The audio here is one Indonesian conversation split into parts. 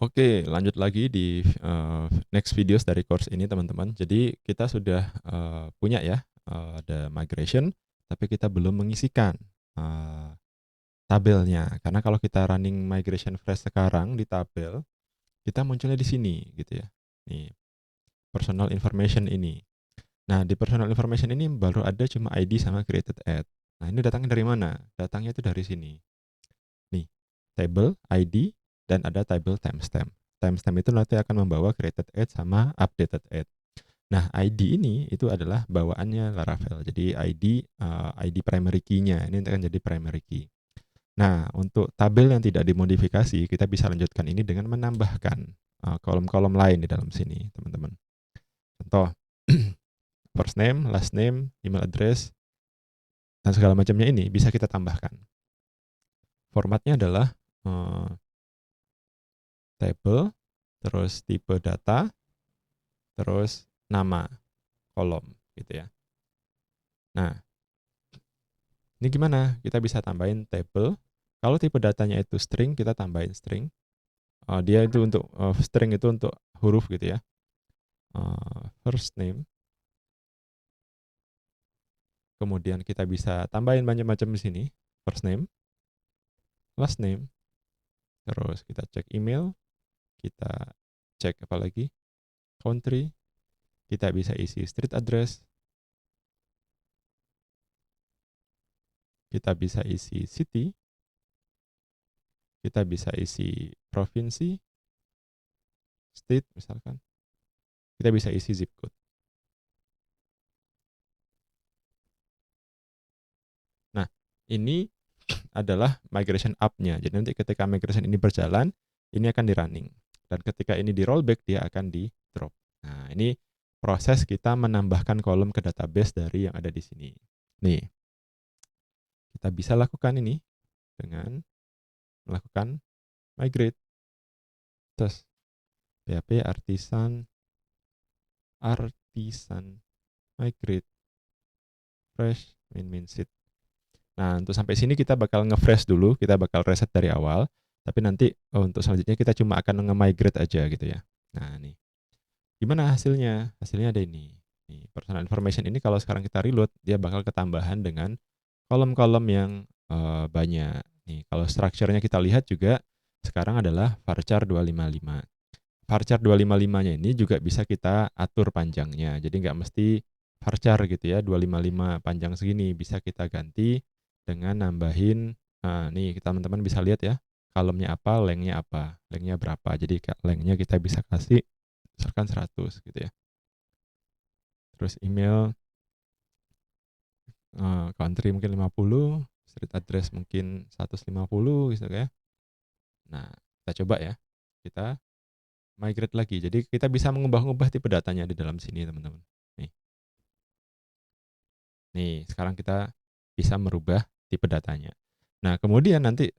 Oke, lanjut lagi di next videos dari course ini teman-teman. Jadi kita sudah punya ya, ada migration, tapi kita belum mengisikan eee, tabelnya. Karena kalau kita running migration fresh sekarang di tabel, kita munculnya di sini gitu ya. Nih, personal information ini. Nah, di personal information ini baru ada cuma ID sama created at. Nah, ini datangnya dari mana? Datangnya itu dari sini. Nih, table, ID, dan ada table timestamp. Timestamp itu nanti akan membawa created at sama updated at. Nah, ID ini itu adalah bawaannya Laravel. Jadi ID primary key-nya ini akan jadi primary key. Nah, untuk tabel yang tidak dimodifikasi, kita bisa lanjutkan ini dengan menambahkan kolom-kolom lain di dalam sini, teman-teman. Contoh, first name, last name, email address, dan segala macamnya ini bisa kita tambahkan. Formatnya adalah table, terus tipe data, terus nama kolom gitu ya. Nah, ini gimana? Kita bisa tambahin table. Kalau tipe datanya itu string, kita tambahin string. Dia itu untuk string itu untuk huruf gitu ya. First name. Kemudian kita bisa tambahin macam-macam di sini. First name, last name. Terus kita cek email, kita cek apa lagi? Country. Kita bisa isi street address. Kita bisa isi city. Kita bisa isi provinsi, state misalkan. Kita bisa isi zip code. Nah, ini adalah migration up-nya. Jadi nanti ketika migration ini berjalan, ini akan di running. Dan ketika ini di rollback, dia akan di drop. Nah, ini proses kita menambahkan kolom ke database dari yang ada di sini. Nih, kita bisa lakukan ini dengan melakukan migrate. Terus, PHP artisan migrate fresh min set. Nah, untuk sampai sini kita bakal nge-fresh dulu, kita bakal reset dari awal, tapi nanti untuk selanjutnya kita cuma akan nge-migrate aja gitu ya. Nah, nih. Gimana hasilnya? Hasilnya ada ini. Nih, personal information ini kalau sekarang kita reload, dia bakal ketambahan dengan kolom-kolom yang banyak. Nih, kalau structure-nya kita lihat juga sekarang adalah varchar 255. Varchar 255-nya ini juga bisa kita atur panjangnya. Jadi nggak mesti varchar gitu ya, 255 panjang segini. Bisa kita ganti dengan nambahin, nih teman-teman bisa lihat ya, kolomnya apa, length-nya apa, length-nya berapa. Jadi length-nya kita bisa kasih misalkan 100 gitu ya. Terus email, country mungkin 50, street address mungkin 150 gitu ya. Nah, kita coba ya. Kita migrate lagi. Jadi kita bisa mengubah-ubah tipe datanya di dalam sini, teman-teman. Nih. Nih, sekarang kita bisa merubah tipe datanya. Nah, kemudian nanti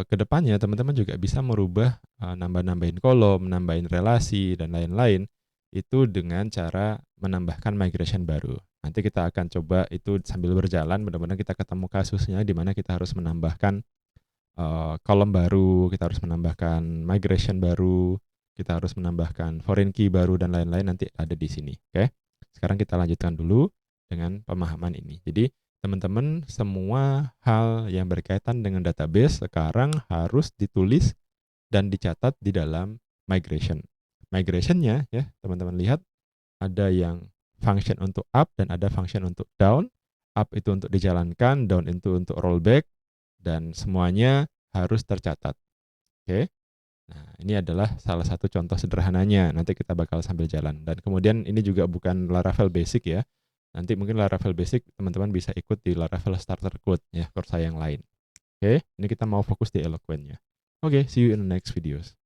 ke depannya teman-teman juga bisa merubah nambah-nambahin kolom, nambahin relasi dan lain-lain itu dengan cara menambahkan migration baru. Nanti kita akan coba itu sambil berjalan, benar-benar kita ketemu kasusnya di mana kita harus menambahkan kolom baru, kita harus menambahkan migration baru, kita harus menambahkan foreign key baru dan lain-lain nanti ada di sini. Oke. Sekarang kita lanjutkan dulu dengan pemahaman ini. Jadi teman-teman semua hal yang berkaitan dengan database sekarang harus ditulis dan dicatat di dalam migration. Migrationnya ya teman-teman lihat ada yang function untuk up dan ada function untuk down. Up itu untuk dijalankan, down itu untuk rollback, dan semuanya harus tercatat. Oke. Nah, ini adalah salah satu contoh sederhananya. Nanti kita bakal sambil jalan. Dan kemudian ini juga bukan Laravel Basic ya. Nanti mungkin Laravel Basic teman-teman bisa ikut di Laravel Starter Code ya, course saya yang lain. Oke, ini kita mau fokus di Eloquent-nya. Oke, see you in the next videos.